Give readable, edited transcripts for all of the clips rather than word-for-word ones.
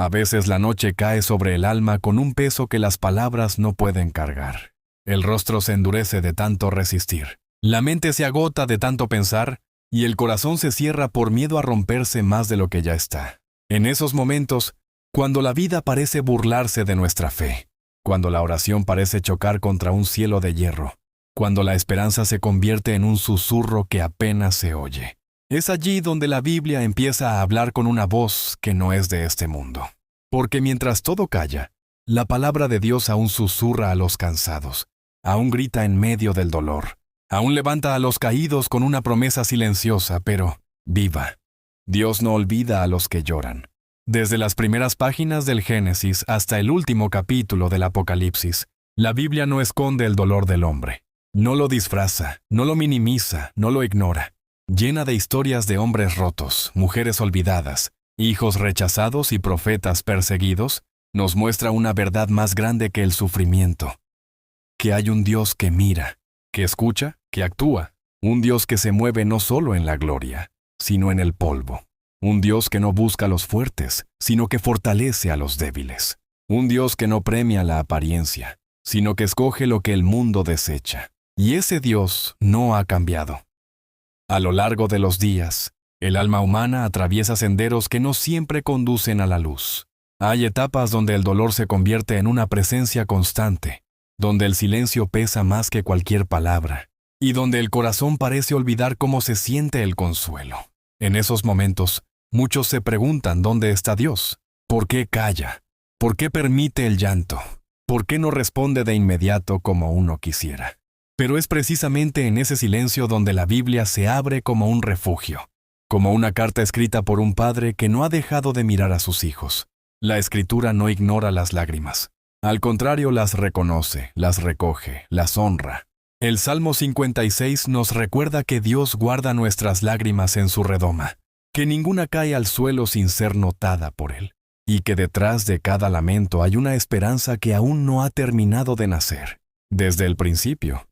A veces la noche cae sobre el alma con un peso que las palabras no pueden cargar. El rostro se endurece de tanto resistir. La mente se agota de tanto pensar y el corazón se cierra por miedo a romperse más de lo que ya está. En esos momentos, cuando la vida parece burlarse de nuestra fe, cuando la oración parece chocar contra un cielo de hierro, cuando la esperanza se convierte en un susurro que apenas se oye. Es allí donde la Biblia empieza a hablar con una voz que no es de este mundo. Porque mientras todo calla, la palabra de Dios aún susurra a los cansados, aún grita en medio del dolor, aún levanta a los caídos con una promesa silenciosa, pero viva. Dios no olvida a los que lloran. Desde las primeras páginas del Génesis hasta el último capítulo del Apocalipsis, la Biblia no esconde el dolor del hombre. No lo disfraza, no lo minimiza, no lo ignora. Llena de historias de hombres rotos, mujeres olvidadas, hijos rechazados y profetas perseguidos, nos muestra una verdad más grande que el sufrimiento. Que hay un Dios que mira, que escucha, que actúa. Un Dios que se mueve no solo en la gloria, sino en el polvo. Un Dios que no busca a los fuertes, sino que fortalece a los débiles. Un Dios que no premia la apariencia, sino que escoge lo que el mundo desecha. Y ese Dios no ha cambiado. A lo largo de los días, el alma humana atraviesa senderos que no siempre conducen a la luz. Hay etapas donde el dolor se convierte en una presencia constante, donde el silencio pesa más que cualquier palabra, y donde el corazón parece olvidar cómo se siente el consuelo. En esos momentos, muchos se preguntan dónde está Dios, por qué calla, por qué permite el llanto, por qué no responde de inmediato como uno quisiera. Pero es precisamente en ese silencio donde la Biblia se abre como un refugio, como una carta escrita por un padre que no ha dejado de mirar a sus hijos. La Escritura no ignora las lágrimas. Al contrario, las reconoce, las recoge, las honra. El Salmo 56 nos recuerda que Dios guarda nuestras lágrimas en su redoma, que ninguna cae al suelo sin ser notada por Él, y que detrás de cada lamento hay una esperanza que aún no ha terminado de nacer. Desde el principio,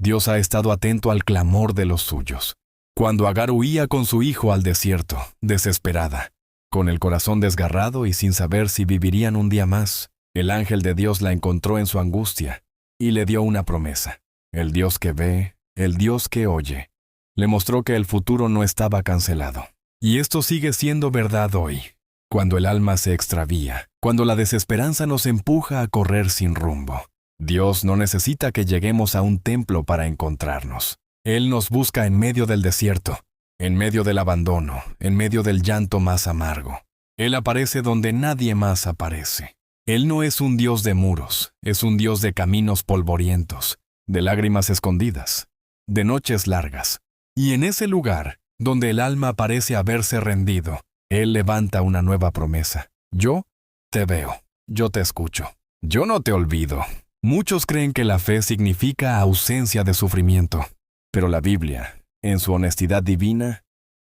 Dios ha estado atento al clamor de los suyos. Cuando Agar huía con su hijo al desierto, desesperada, con el corazón desgarrado y sin saber si vivirían un día más, el ángel de Dios la encontró en su angustia y le dio una promesa. El Dios que ve, el Dios que oye, le mostró que el futuro no estaba cancelado. Y esto sigue siendo verdad hoy, cuando el alma se extravía, cuando la desesperanza nos empuja a correr sin rumbo. Dios no necesita que lleguemos a un templo para encontrarnos. Él nos busca en medio del desierto, en medio del abandono, en medio del llanto más amargo. Él aparece donde nadie más aparece. Él no es un Dios de muros, es un Dios de caminos polvorientos, de lágrimas escondidas, de noches largas. Y en ese lugar, donde el alma parece haberse rendido, Él levanta una nueva promesa. Yo te veo, yo te escucho, yo no te olvido. Muchos creen que la fe significa ausencia de sufrimiento, pero la Biblia, en su honestidad divina,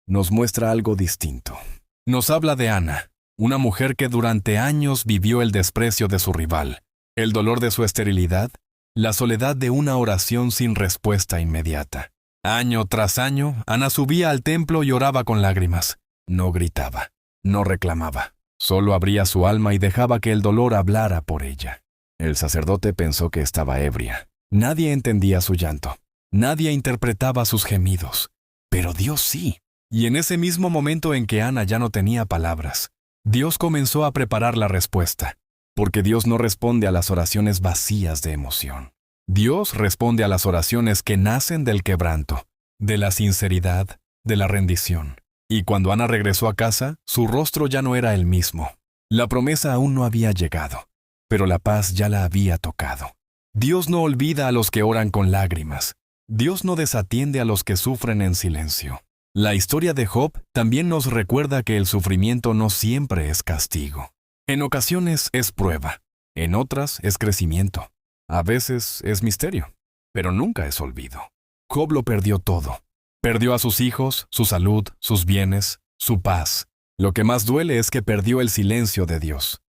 nos muestra algo distinto. Nos habla de Ana, una mujer que durante años vivió el desprecio de su rival, el dolor de su esterilidad, la soledad de una oración sin respuesta inmediata. Año tras año, Ana subía al templo y oraba con lágrimas. No gritaba, no reclamaba, solo abría su alma y dejaba que el dolor hablara por ella. El sacerdote pensó que estaba ebria. Nadie entendía su llanto. Nadie interpretaba sus gemidos. Pero Dios sí. Y en ese mismo momento en que Ana ya no tenía palabras, Dios comenzó a preparar la respuesta. Porque Dios no responde a las oraciones vacías de emoción. Dios responde a las oraciones que nacen del quebranto, de la sinceridad, de la rendición. Y cuando Ana regresó a casa, su rostro ya no era el mismo. La promesa aún no había llegado, pero la paz ya la había tocado. Dios no olvida a los que oran con lágrimas. Dios no desatiende a los que sufren en silencio. La historia de Job también nos recuerda que el sufrimiento no siempre es castigo. En ocasiones es prueba, en otras es crecimiento. A veces es misterio, pero nunca es olvido. Job lo perdió todo. Perdió a sus hijos, su salud, sus bienes, su paz. Lo que más duele es que perdió el silencio de Dios.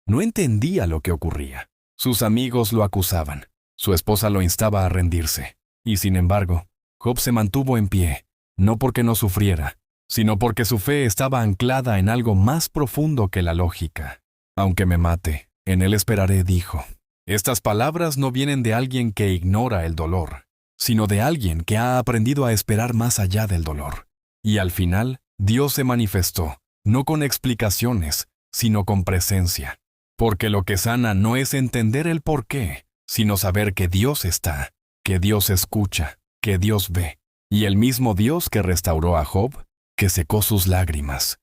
No entendía lo que ocurría. Sus amigos lo acusaban. Su esposa lo instaba a rendirse. Y sin embargo, Job se mantuvo en pie, no porque no sufriera, sino porque su fe estaba anclada en algo más profundo que la lógica. Aunque me mate, en él esperaré, dijo. Estas palabras no vienen de alguien que ignora el dolor, sino de alguien que ha aprendido a esperar más allá del dolor. Y al final, Dios se manifestó, no con explicaciones, sino con presencia. Porque lo que sana no es entender el por qué, sino saber que Dios está, que Dios escucha, que Dios ve. Y el mismo Dios que restauró a Job, que secó sus lágrimas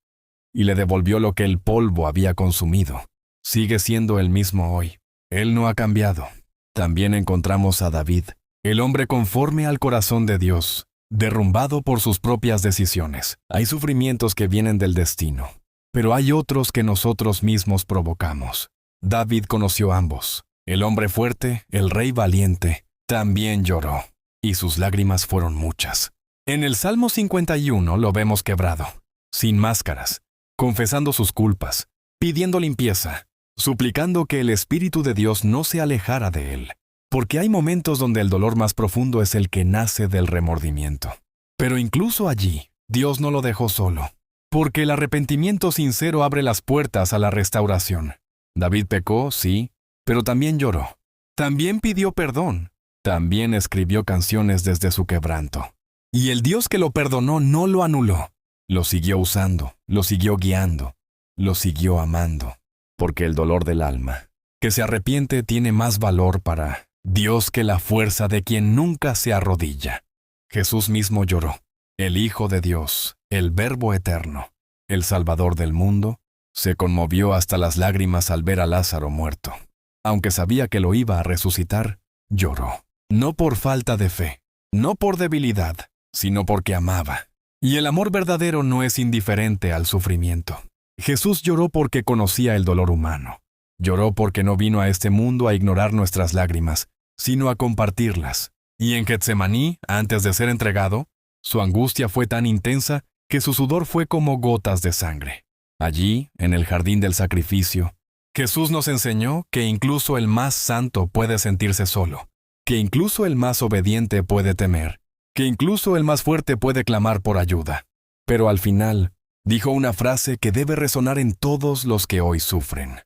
y le devolvió lo que el polvo había consumido, sigue siendo el mismo hoy. Él no ha cambiado. También encontramos a David, el hombre conforme al corazón de Dios, derrumbado por sus propias decisiones. Hay sufrimientos que vienen del destino, pero hay otros que nosotros mismos provocamos. David conoció ambos. El hombre fuerte, el rey valiente, también lloró, y sus lágrimas fueron muchas. En el Salmo 51 lo vemos quebrado, sin máscaras, confesando sus culpas, pidiendo limpieza, suplicando que el Espíritu de Dios no se alejara de él, porque hay momentos donde el dolor más profundo es el que nace del remordimiento. Pero incluso allí, Dios no lo dejó solo, porque el arrepentimiento sincero abre las puertas a la restauración. David pecó, sí, pero también lloró. También pidió perdón. También escribió canciones desde su quebranto. Y el Dios que lo perdonó no lo anuló. Lo siguió usando, lo siguió guiando, lo siguió amando. Porque el dolor del alma, que se arrepiente, tiene más valor para Dios que la fuerza de quien nunca se arrodilla. Jesús mismo lloró. El Hijo de Dios, el Verbo eterno, el Salvador del mundo, se conmovió hasta las lágrimas al ver a Lázaro muerto. Aunque sabía que lo iba a resucitar, lloró. No por falta de fe, no por debilidad, sino porque amaba. Y el amor verdadero no es indiferente al sufrimiento. Jesús lloró porque conocía el dolor humano. Lloró porque no vino a este mundo a ignorar nuestras lágrimas, sino a compartirlas. Y en Getsemaní, antes de ser entregado, su angustia fue tan intensa que su sudor fue como gotas de sangre. Allí, en el jardín del sacrificio, Jesús nos enseñó que incluso el más santo puede sentirse solo, que incluso el más obediente puede temer, que incluso el más fuerte puede clamar por ayuda. Pero al final, dijo una frase que debe resonar en todos los que hoy sufren.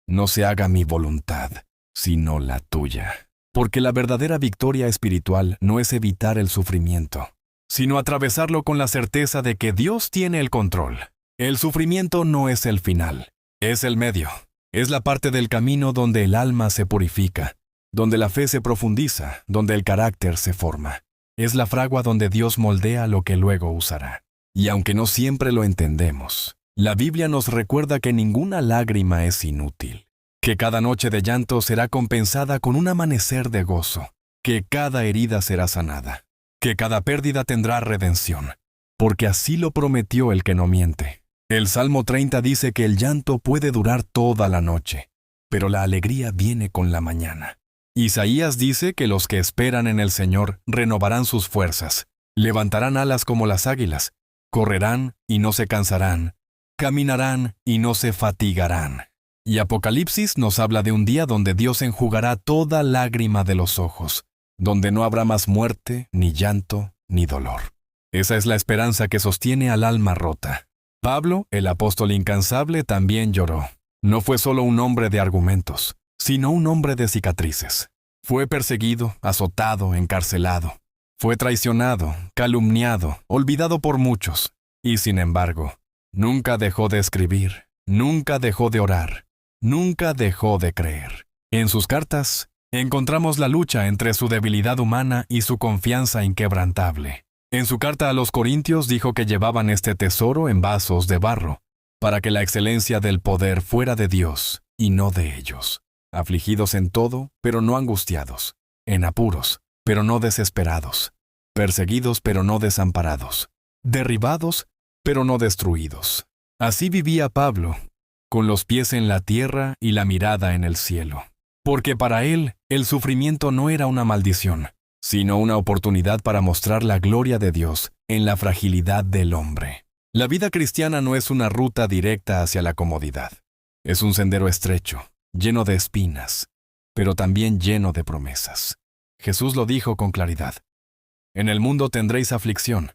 No se haga mi voluntad, sino la tuya. Porque la verdadera victoria espiritual no es evitar el sufrimiento, sino atravesarlo con la certeza de que Dios tiene el control. El sufrimiento no es el final, es el medio. Es la parte del camino donde el alma se purifica, donde la fe se profundiza, donde el carácter se forma. Es la fragua donde Dios moldea lo que luego usará. Y aunque no siempre lo entendemos, la Biblia nos recuerda que ninguna lágrima es inútil, que cada noche de llanto será compensada con un amanecer de gozo, que cada herida será sanada, que cada pérdida tendrá redención, porque así lo prometió el que no miente. El Salmo 30 dice que el llanto puede durar toda la noche, pero la alegría viene con la mañana. Isaías dice que los que esperan en el Señor renovarán sus fuerzas, levantarán alas como las águilas, correrán y no se cansarán, caminarán y no se fatigarán. Y Apocalipsis nos habla de un día donde Dios enjugará toda lágrima de los ojos, donde no habrá más muerte, ni llanto, ni dolor. Esa es la esperanza que sostiene al alma rota. Pablo, el apóstol incansable, también lloró. No fue solo un hombre de argumentos, sino un hombre de cicatrices. Fue perseguido, azotado, encarcelado. Fue traicionado, calumniado, olvidado por muchos. Y sin embargo, nunca dejó de escribir, nunca dejó de orar, nunca dejó de creer. En sus cartas, encontramos la lucha entre su debilidad humana y su confianza inquebrantable. En su carta a los Corintios dijo que llevaban este tesoro en vasos de barro, para que la excelencia del poder fuera de Dios y no de ellos. Afligidos en todo, pero no angustiados. En apuros, pero no desesperados. Perseguidos, pero no desamparados. Derribados, pero no destruidos. Así vivía Pablo, con los pies en la tierra y la mirada en el cielo. Porque para él, el sufrimiento no era una maldición, sino una oportunidad para mostrar la gloria de Dios en la fragilidad del hombre. La vida cristiana no es una ruta directa hacia la comodidad. Es un sendero estrecho, lleno de espinas, pero también lleno de promesas. Jesús lo dijo con claridad. En el mundo tendréis aflicción,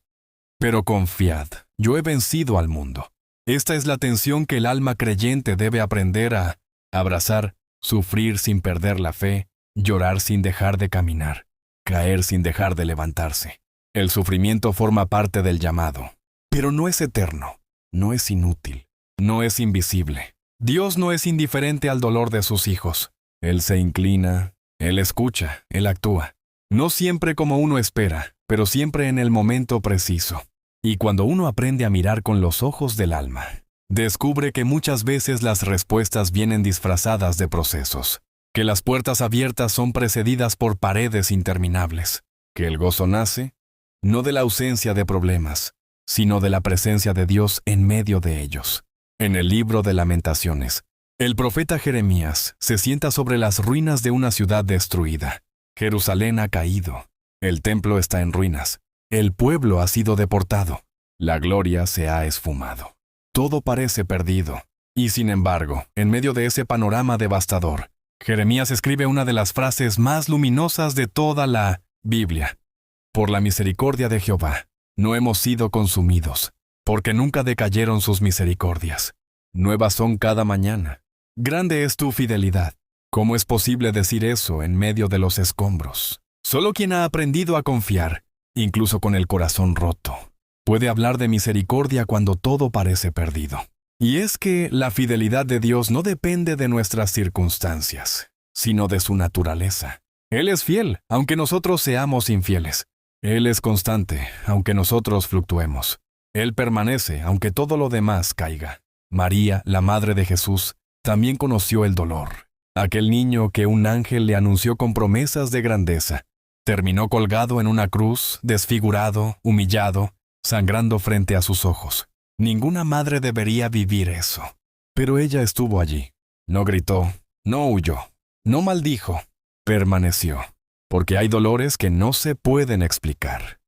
pero confiad, yo he vencido al mundo. Esta es la tensión que el alma creyente debe aprender a abrazar, sufrir sin perder la fe, llorar sin dejar de caminar, caer sin dejar de levantarse. El sufrimiento forma parte del llamado, pero no es eterno, no es inútil, no es invisible. Dios no es indiferente al dolor de sus hijos. Él se inclina, Él escucha, Él actúa. No siempre como uno espera, pero siempre en el momento preciso. Y cuando uno aprende a mirar con los ojos del alma, descubre que muchas veces las respuestas vienen disfrazadas de procesos, que las puertas abiertas son precedidas por paredes interminables, que el gozo nace, no de la ausencia de problemas, sino de la presencia de Dios en medio de ellos. En el libro de Lamentaciones, el profeta Jeremías se sienta sobre las ruinas de una ciudad destruida. Jerusalén ha caído, el templo está en ruinas, el pueblo ha sido deportado, la gloria se ha esfumado. Todo parece perdido, y sin embargo, en medio de ese panorama devastador, Jeremías escribe una de las frases más luminosas de toda la Biblia. Por la misericordia de Jehová, no hemos sido consumidos, porque nunca decayeron sus misericordias. Nuevas son cada mañana. Grande es tu fidelidad. ¿Cómo es posible decir eso en medio de los escombros? Solo quien ha aprendido a confiar, incluso con el corazón roto, puede hablar de misericordia cuando todo parece perdido. Y es que la fidelidad de Dios no depende de nuestras circunstancias, sino de su naturaleza. Él es fiel, aunque nosotros seamos infieles. Él es constante, aunque nosotros fluctuemos. Él permanece, aunque todo lo demás caiga. María, la madre de Jesús, también conoció el dolor. Aquel niño que un ángel le anunció con promesas de grandeza, terminó colgado en una cruz, desfigurado, humillado, sangrando frente a sus ojos. Ninguna madre debería vivir eso. Pero ella estuvo allí. No gritó, no huyó, no maldijo, permaneció. Porque hay dolores que no se pueden explicar,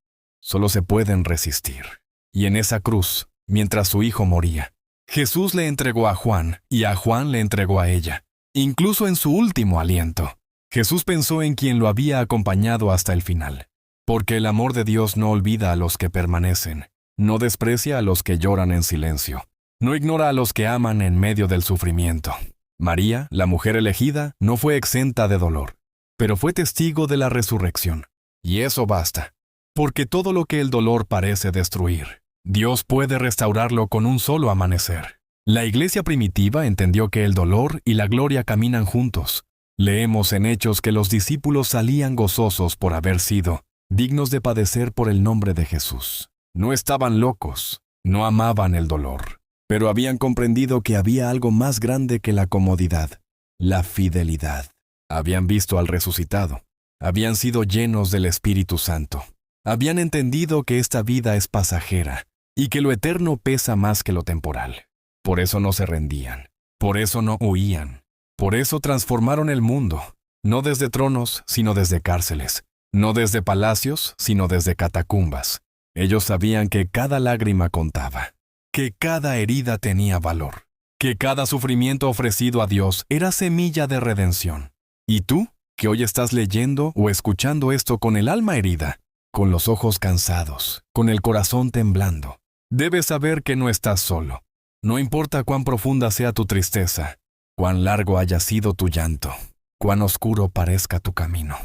solo se pueden resistir. Y en esa cruz, mientras su hijo moría, Jesús le entregó a Juan y a Juan le entregó a ella. Incluso en su último aliento, Jesús pensó en quien lo había acompañado hasta el final. Porque el amor de Dios no olvida a los que permanecen, no desprecia a los que lloran en silencio, no ignora a los que aman en medio del sufrimiento. María, la mujer elegida, no fue exenta de dolor, pero fue testigo de la resurrección. Y eso basta, porque todo lo que el dolor parece destruir, Dios puede restaurarlo con un solo amanecer. La iglesia primitiva entendió que el dolor y la gloria caminan juntos. Leemos en Hechos que los discípulos salían gozosos por haber sido dignos de padecer por el nombre de Jesús. No estaban locos, no amaban el dolor, pero habían comprendido que había algo más grande que la comodidad, la fidelidad. Habían visto al resucitado, habían sido llenos del Espíritu Santo, habían entendido que esta vida es pasajera y que lo eterno pesa más que lo temporal. Por eso no se rendían, por eso no huían, por eso transformaron el mundo, no desde tronos, sino desde cárceles, no desde palacios, sino desde catacumbas. Ellos sabían que cada lágrima contaba, que cada herida tenía valor, que cada sufrimiento ofrecido a Dios era semilla de redención. ¿Y tú, que hoy estás leyendo o escuchando esto con el alma herida, con los ojos cansados, con el corazón temblando, debes saber que no estás solo? No importa cuán profunda sea tu tristeza, cuán largo haya sido tu llanto, cuán oscuro parezca tu camino.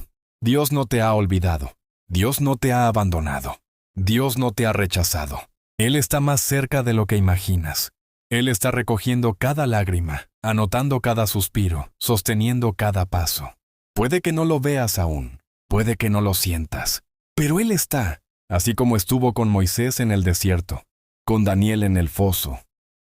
Dios no te ha olvidado, Dios no te ha abandonado, Dios no te ha rechazado. Él está más cerca de lo que imaginas. Él está recogiendo cada lágrima, anotando cada suspiro, sosteniendo cada paso. Puede que no lo veas aún, puede que no lo sientas, pero Él está, así como estuvo con Moisés en el desierto, con Daniel en el foso,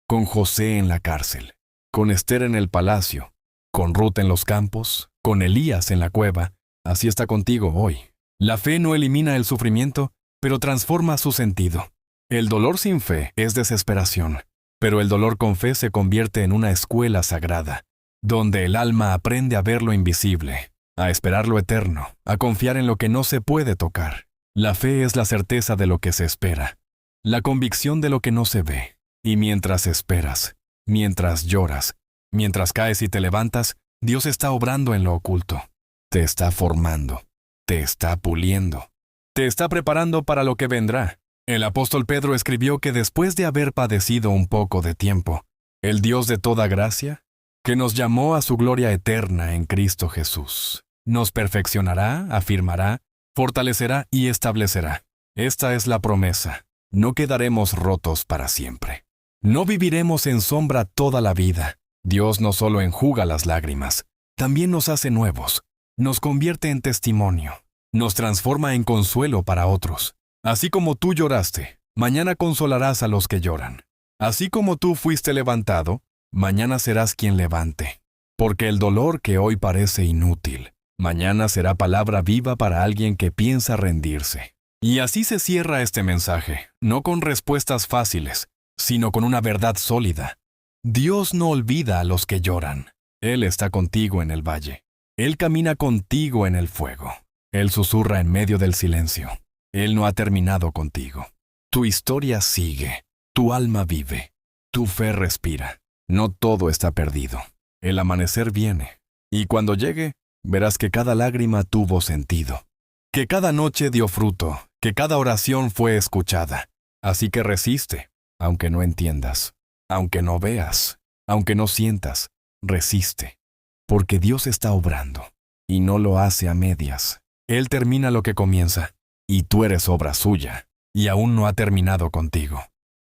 con José en la cárcel, con Esther en el palacio, con Ruth en los campos, con Elías en la cueva. Así está contigo hoy. La fe no elimina el sufrimiento, pero transforma su sentido. El dolor sin fe es desesperación, pero el dolor con fe se convierte en una escuela sagrada, donde el alma aprende a ver lo invisible, a esperar lo eterno, a confiar en lo que no se puede tocar. La fe es la certeza de lo que se espera, la convicción de lo que no se ve. Y mientras esperas, mientras lloras, mientras caes y te levantas, Dios está obrando en lo oculto. Te está formando, te está puliendo, te está preparando para lo que vendrá. El apóstol Pedro escribió que después de haber padecido un poco de tiempo, el Dios de toda gracia, que nos llamó a su gloria eterna en Cristo Jesús, nos perfeccionará, afirmará, fortalecerá y establecerá. Esta es la promesa. No quedaremos rotos para siempre. No viviremos en sombra toda la vida. Dios no solo enjuga las lágrimas, también nos hace nuevos, nos convierte en testimonio, nos transforma en consuelo para otros. Así como tú lloraste, mañana consolarás a los que lloran. Así como tú fuiste levantado, mañana serás quien levante. Porque el dolor que hoy parece inútil, mañana será palabra viva para alguien que piensa rendirse. Y así se cierra este mensaje, no con respuestas fáciles, sino con una verdad sólida. Dios no olvida a los que lloran. Él está contigo en el valle. Él camina contigo en el fuego. Él susurra en medio del silencio. Él no ha terminado contigo. Tu historia sigue. Tu alma vive. Tu fe respira. No todo está perdido. El amanecer viene. Y cuando llegue, verás que cada lágrima tuvo sentido. Que cada noche dio fruto. Que cada oración fue escuchada. Así que resiste, aunque no entiendas. Aunque no veas, aunque no sientas, resiste, porque Dios está obrando, y no lo hace a medias. Él termina lo que comienza, y tú eres obra suya, y aún no ha terminado contigo.